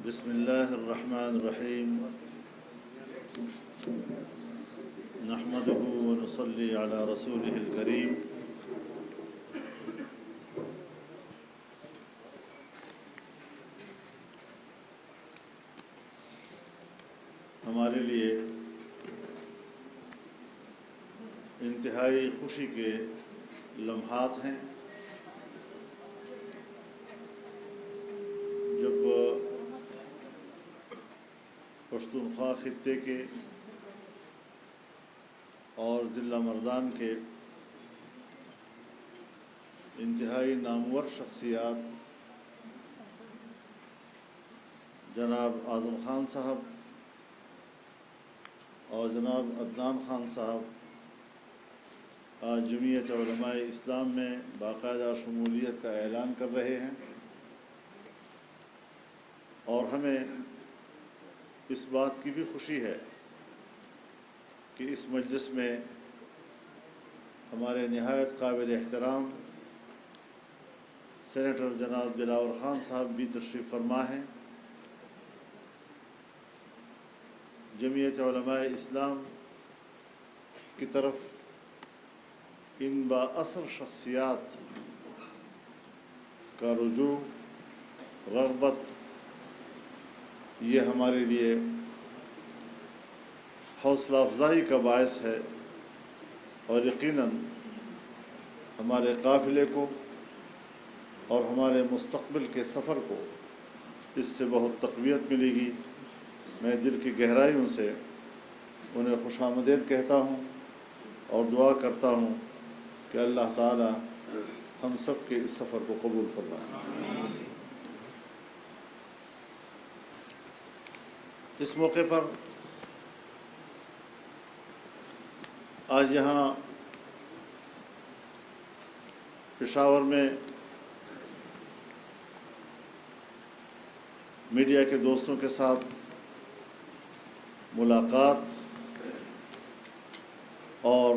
بسم اللہ الرحمن الرحیم نحمدہ ونصلی علی رسولہ الکریم ہمارے لیے انتہائی خوشی کے لمحات ہیں جب پشتونخوا خطے کے اور ضلع مردان کے انتہائی نامور شخصیات جناب اعظم خان صاحب اور جناب عدنان خان صاحب آج جمعیت علماء اسلام میں باقاعدہ شمولیت کا اعلان کر رہے ہیں، اور ہمیں اس بات کی بھی خوشی ہے کہ اس مجلس میں ہمارے نہایت قابل احترام سینیٹر جناب دلاور خان صاحب بھی تشریف فرما ہیں۔ جمعیت علماء اسلام کی طرف ان با اثر شخصیات کا رجوع، رغبت، یہ ہمارے لیے حوصلہ افزائی کا باعث ہے، اور یقیناً ہمارے قافلے کو اور ہمارے مستقبل کے سفر کو اس سے بہت تقویت ملے گی۔ میں دل کی گہرائیوں سے انہیں خوش آمدید کہتا ہوں اور دعا کرتا ہوں کہ اللہ تعالی ہم سب کے اس سفر کو قبول فرمائے۔ اس موقع پر آج یہاں پشاور میں میڈیا کے دوستوں کے ساتھ ملاقات اور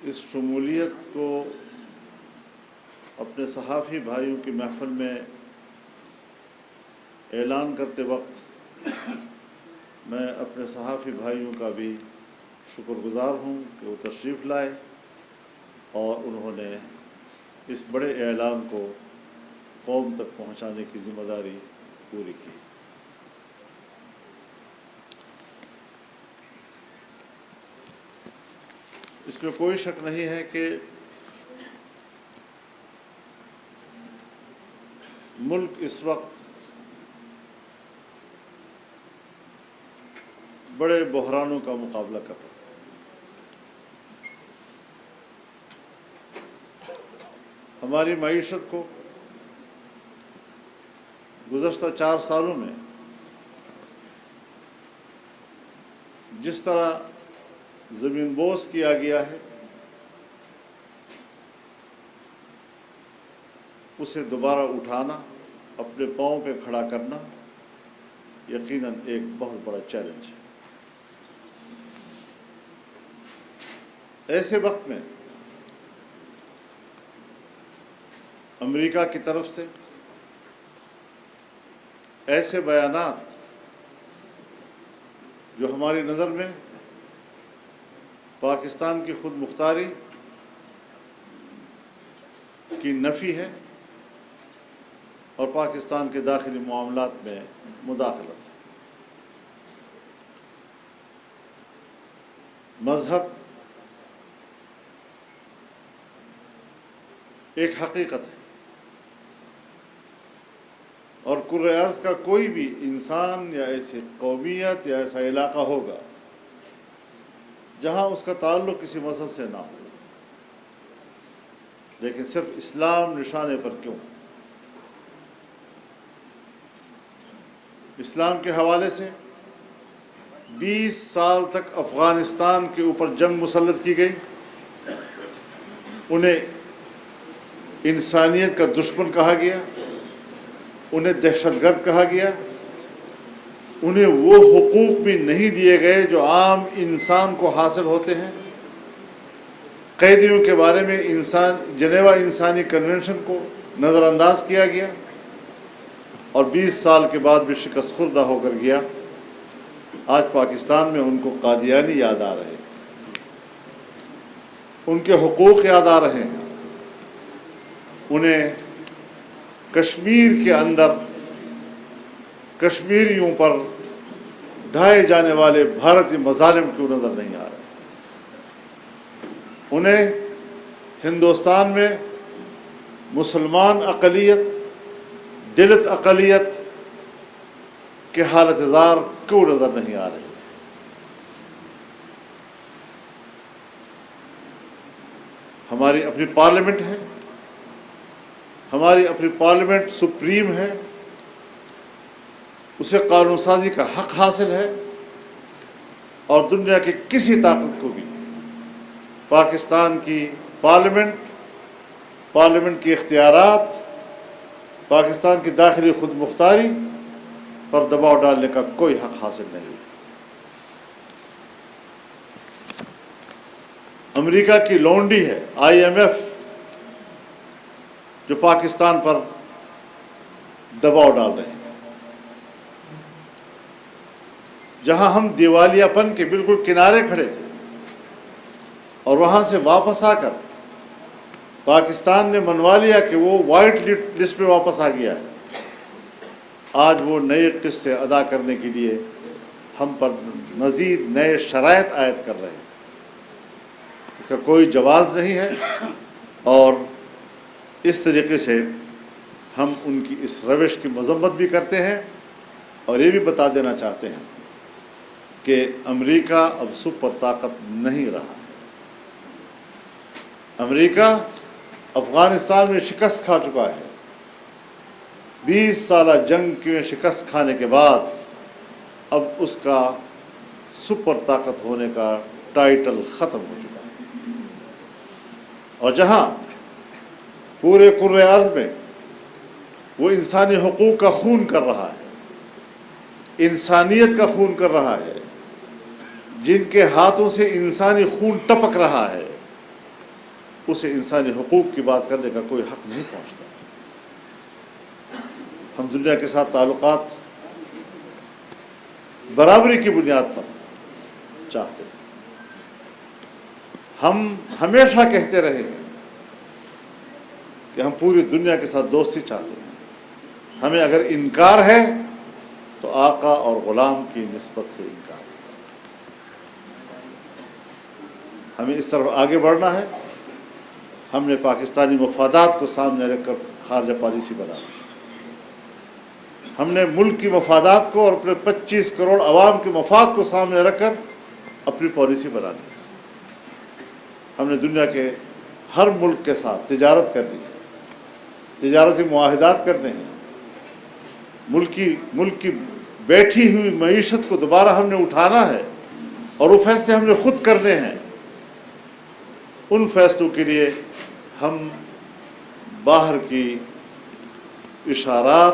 اس شمولیت کو اپنے صحافی بھائیوں کی محفل میں اعلان کرتے وقت میں اپنے صحافی بھائیوں کا بھی شکر گزار ہوں کہ وہ تشریف لائے اور انہوں نے اس بڑے اعلان کو قوم تک پہنچانے کی ذمہ داری پوری کی۔ اس میں کوئی شک نہیں ہے کہ ملک اس وقت بڑے بحرانوں کا مقابلہ کر رہا ہے۔ ہماری معیشت کو گزشتہ 4 سالوں میں جس طرح زمین بوس کیا گیا ہے، اسے دوبارہ اٹھانا، اپنے پاؤں پہ کھڑا کرنا یقیناً ایک بہت بڑا چیلنج ہے۔ ایسے وقت میں امریکہ کی طرف سے ایسے بیانات جو ہماری نظر میں پاکستان کی خود مختاری کی نفی ہے اور پاکستان کے داخلی معاملات میں مداخلت ہے۔ مذہب ایک حقیقت ہے، اور کرۂ ارض کا کوئی بھی انسان یا ایسی قومیت یا ایسا علاقہ ہوگا جہاں اس کا تعلق کسی مذہب سے نہ ہو، لیکن صرف اسلام نشانے پر کیوں؟ اسلام کے حوالے سے 20 سال تک افغانستان کے اوپر جنگ مسلط کی گئی، انہیں انسانیت کا دشمن کہا گیا، انہیں دہشت گرد کہا گیا، انہیں وہ حقوق بھی نہیں دیے گئے جو عام انسان کو حاصل ہوتے ہیں۔ قیدیوں کے بارے میں جنیوا انسانی کنونشن کو نظر انداز کیا گیا، اور 20 سال کے بعد بھی شکست خوردہ ہو کر گیا. آج پاکستان میں ان کو قادیانی یاد آ رہے ہیں, ان کے حقوق یاد آ رہے ہیں, انہیں کشمیر کے اندر کشمیریوں پر ڈھائے جانے والے بھارتی مظالم کیوں نظر نہیں آ رہے. انہیں ہندوستان میں مسلمان اقلیت, دلت اقلیت کے حالت زار کیوں نظر نہیں آ رہے. ہماری اپنی پارلیمنٹ ہے, ہماری اپنی پارلیمنٹ سپریم ہے, اسے قانون سازی کا حق حاصل ہے, اور دنیا کی کسی طاقت کو بھی پاکستان کی پارلیمنٹ کی اختیارات, پاکستان کی داخلی خود مختاری پر دباؤ ڈالنے کا کوئی حق حاصل نہیں. امریکہ کی لونڈی ہے IMF جو پاکستان پر دباؤ ڈال رہے ہیں. جہاں ہم دیوالیہ پن کے بالکل کنارے کھڑے تھے اور وہاں سے واپس آ کر پاکستان نے منوا لیا کہ وہ وائٹ لسٹ میں واپس آ گیا ہے, آج وہ نئے قسطیں ادا کرنے کے لیے ہم پر مزید نئے شرائط عائد کر رہے ہیں. اس کا کوئی جواز نہیں ہے, اور اس طریقے سے ہم ان کی اس روش کی مذمت بھی کرتے ہیں, اور یہ بھی بتا دینا چاہتے ہیں کہ امریکہ اب سپر طاقت نہیں رہا. امریکہ افغانستان میں شکست کھا چکا ہے. 20 سالہ جنگ کی شکست کھانے کے بعد اب اس کا سپر طاقت ہونے کا ٹائٹل ختم ہو چکا ہے. اور جہاں پورے کرۂ ارض میں وہ انسانی حقوق کا خون کر رہا ہے, انسانیت کا خون کر رہا ہے, جن کے ہاتھوں سے انسانی خون ٹپک رہا ہے, اسے انسانی حقوق کی بات کرنے کا کوئی حق نہیں پہنچتا. ہم دنیا کے ساتھ تعلقات برابری کی بنیاد پر چاہتے ہیں. ہم ہمیشہ کہتے رہے ہیں کہ ہم پوری دنیا کے ساتھ دوستی چاہتے ہیں. ہمیں اگر انکار ہے تو آقا اور غلام کی نسبت سے انکار ہے. ہمیں اس طرف آگے بڑھنا ہے. ہم نے پاکستانی مفادات کو سامنے رکھ کر خارجہ پالیسی بنا. ہم نے ملک کی مفادات کو اور اپنے 25 کروڑ عوام کے مفاد کو سامنے رکھ کر اپنی پالیسی بنا لی. ہم نے دنیا کے ہر ملک کے ساتھ تجارت کر لی, تجارتی معاہدات کرنے ہیں. ملک کی بیٹھی ہوئی معیشت کو دوبارہ ہم نے اٹھانا ہے, اور وہ فیصلے ہم نے خود کرنے ہیں. ان فیصلوں کے لیے ہم باہر کی اشارات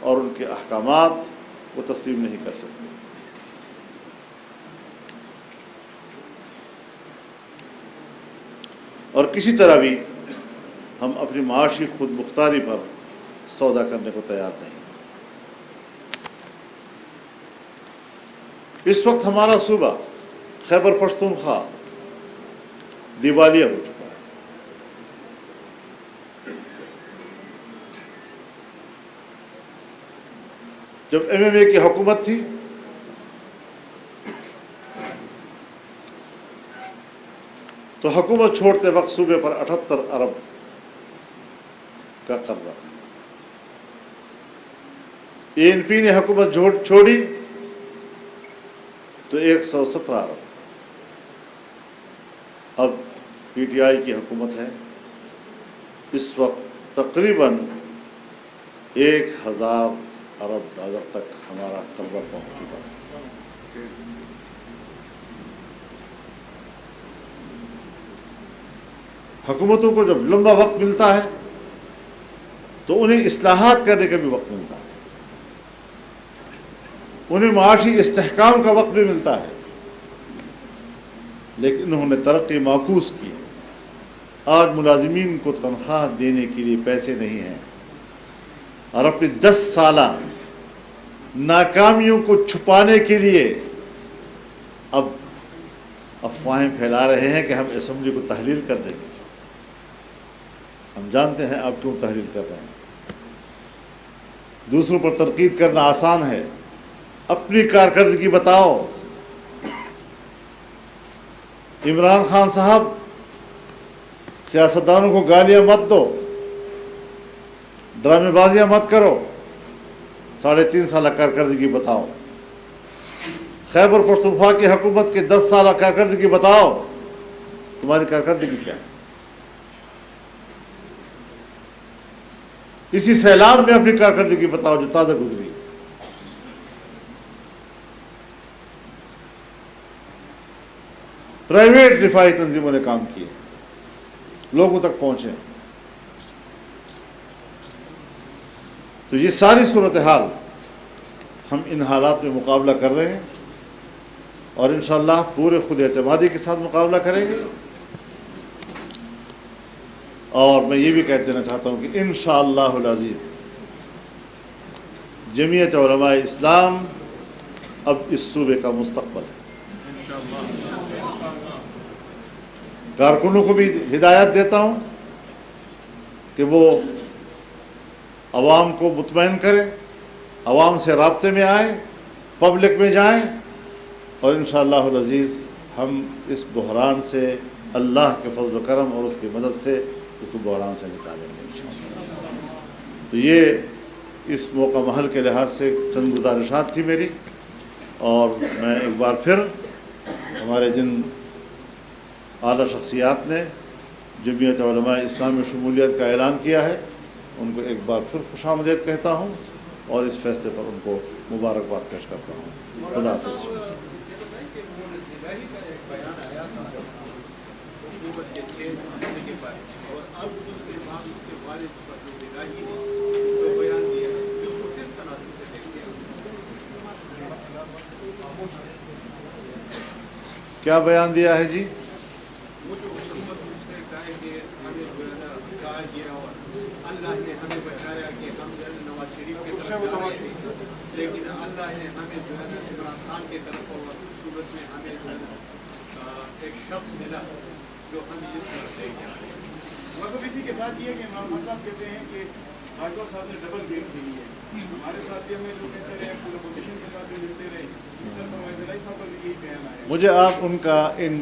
اور ان کے احکامات کو تسلیم نہیں کر سکتے. اور کسی طرح بھی ہم اپنی معاشی خود مختاری پر سودا کرنے کو تیار نہیں. اس وقت ہمارا صوبہ خیبر پختونخوا دیوالیہ ہو چکا ہے. جب MMA کی حکومت تھی تو حکومت چھوڑتے وقت صوبے پر 78 ارب کا قرضہ تھا. ANP نے حکومت چھوڑی تو 117 ارب. اب PTI کی حکومت ہے. اس وقت تقریباً 1000 ارب ڈالر تک ہمارا قرضہ پہنچ چکا ہے. حکومتوں کو جب لمبا وقت ملتا ہے تو انہیں اصلاحات کرنے کا بھی وقت ملتا ہے, انہیں معاشی استحکام کا وقت بھی ملتا ہے, لیکن انہوں نے ترقی معکوس کی. آج ملازمین کو تنخواہ دینے کے لیے پیسے نہیں ہیں, اور اپنی 10 سالہ ناکامیوں کو چھپانے کے لیے اب افواہیں پھیلا رہے ہیں کہ ہم اسمبلی کو تحلیل کر دیں گے۔ ہم جانتے ہیں آپ کیوں تحلیل کر رہے ہیں۔ دوسروں پر تنقید کرنا آسان ہے، اپنی کارکردگی بتاؤ۔ عمران خان صاحب، سیاستدانوں کو گالیاں مت دو، ڈرامے بازیاں مت کرو، 3.5 سالہ کارکردگی بتاؤ۔ خیبر پختونخوا کی حکومت کے 10 سالہ کارکردگی بتاؤ، تمہاری کارکردگی کیا ہے؟ اسی سیلاب میں اپنی کارکردگی بتاؤ جو تازہ گزری۔ پرائیویٹ رفاہی تنظیموں نے کام کیے، لوگوں تک پہنچے۔ تو یہ ساری صورتحال ہم ان حالات میں مقابلہ کر رہے ہیں، اور انشاءاللہ پورے خود اعتمادی کے ساتھ مقابلہ کریں گے۔ اور میں یہ بھی کہہ دینا چاہتا ہوں کہ انشاءاللہ العزیز جمعیت علماء اسلام اب اس صوبے کا مستقبل ہے۔ کارکنوں کو بھی ہدایت دیتا ہوں کہ وہ عوام کو مطمئن کریں، عوام سے رابطے میں آئیں، پبلک میں جائیں، اور انشاءاللہ العزیز ہم اس بحران سے اللہ کے فضل و کرم اور اس کی مدد سے اس کو بحران سے نکالیں گے انشاءاللہ۔ تو یہ اس موقع محل کے لحاظ سے چند گزارشات تھی میری، اور میں ایک بار پھر ہمارے جن اعلیٰ شخصیات نے جمعیت علماء اسلام میں شمولیت کا اعلان کیا ہے ان کو ایک بار پھر خوش آمدید کہتا ہوں، اور اس فیصلے پر ان کو مبارکباد پیش کرتا ہوں۔ خدا حافظ۔ کیا بیان دیا ہے جی؟ لیکن اللہ نے ہمیں جو ہے عمران خان کی طرف اور اس صورت میں ہمیں جو ہے ایک شخص ملا جو ہمیں اس طرف لے کے آئے۔ مطلب اسی کے ساتھ یہ کہ عمران خان صاحب کہتے ہیں کہ بھاجپا صاحب نے ڈبل گیم کھیلی ہے، ہمارے ساتھ بھی ہمیں جو کہتے رہے، پورے اپوزیشن کے ساتھ بھی ملتے رہے، صاحب کا بھی یہی کہنا ہے۔ مجھے آپ ان کا ان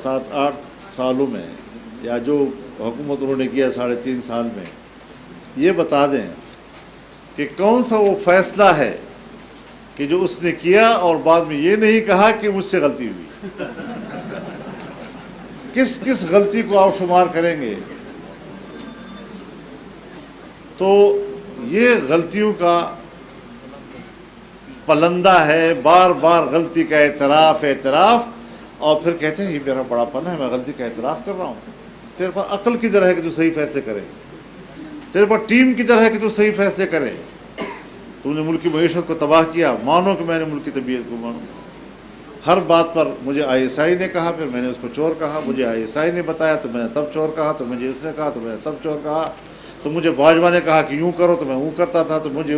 7-8 سالوں میں یا جو حکومت انہوں نے کیا 3.5 سال میں، یہ بتا دیں کہ کون سا وہ فیصلہ ہے کہ جو اس نے کیا اور بعد میں یہ نہیں کہا کہ مجھ سے غلطی ہوئی۔ کس کس غلطی کو آپ شمار کریں گے؟ تو یہ غلطیوں کا پلندہ ہے، بار بار غلطی کا اعتراف، اور پھر کہتے ہیں یہ میرا بڑا پن ہے، میں غلطی کا اعتراف کر رہا ہوں۔ تیرے پاس عقل کی طرح ہے کہ تو صحیح فیصلے کرے، تیرے پاس ٹیم کی طرح ہے کہ تو صحیح فیصلے کرے۔ تم نے ملک کی معیشت کو تباہ کیا، مانو کہ میں نے ملک کی طبیعت کو مانو۔ ہر بات پر مجھے ISI نے کہا، پھر میں نے اس کو چور کہا، مجھے ISI نے بتایا تو میں نے تب چور کہا، تو مجھے اس نے کہا تو میں نے تب چور کہا، تو مجھے باجوہ نے کہا کہ یوں کرو تو میں وہ کرتا تھا، تو مجھے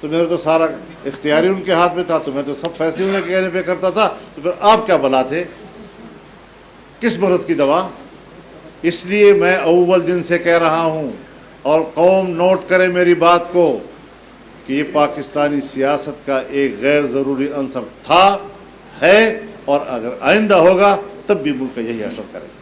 تو میرے تو سارا اختیاری ان کے ہاتھ میں تھا، تو میں تو سب فیصلے انہیں کہنے پہ کرتا تھا، تو پھر آپ کیا بلا تھے؟ کس مرض کی دوا؟ اس لیے میں اول دن سے کہہ رہا ہوں، اور قوم نوٹ کرے میری بات کو، کہ یہ پاکستانی سیاست کا ایک غیر ضروری عنصر تھا، ہے، اور اگر آئندہ ہوگا تب بھی ملک کا یہی حشر کرے گا۔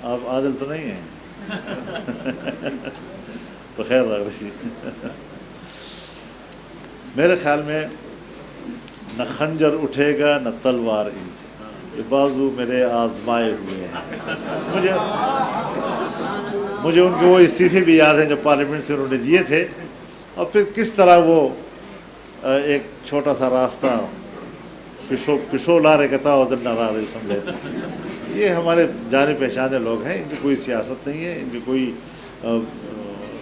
آپ عادل تو نہیں ہیں؟ تو خیر لگ رہی۔ میرے خیال میں نہ خنجر اٹھے گا نہ تلوار ان سے، یہ بازو میرے آزمائے ہوئے ہیں۔ مجھے ان کے وہ استعفے بھی یاد ہیں جو پارلیمنٹ سے انہوں نے دیے تھے، اور پھر کس طرح وہ ایک چھوٹا سا راستہ پشو لارے کتا ادھر نہ رارے سمجھے۔ یہ ہمارے جانے پہچانے لوگ ہیں، ان کی کوئی سیاست نہیں ہے، ان کی کوئی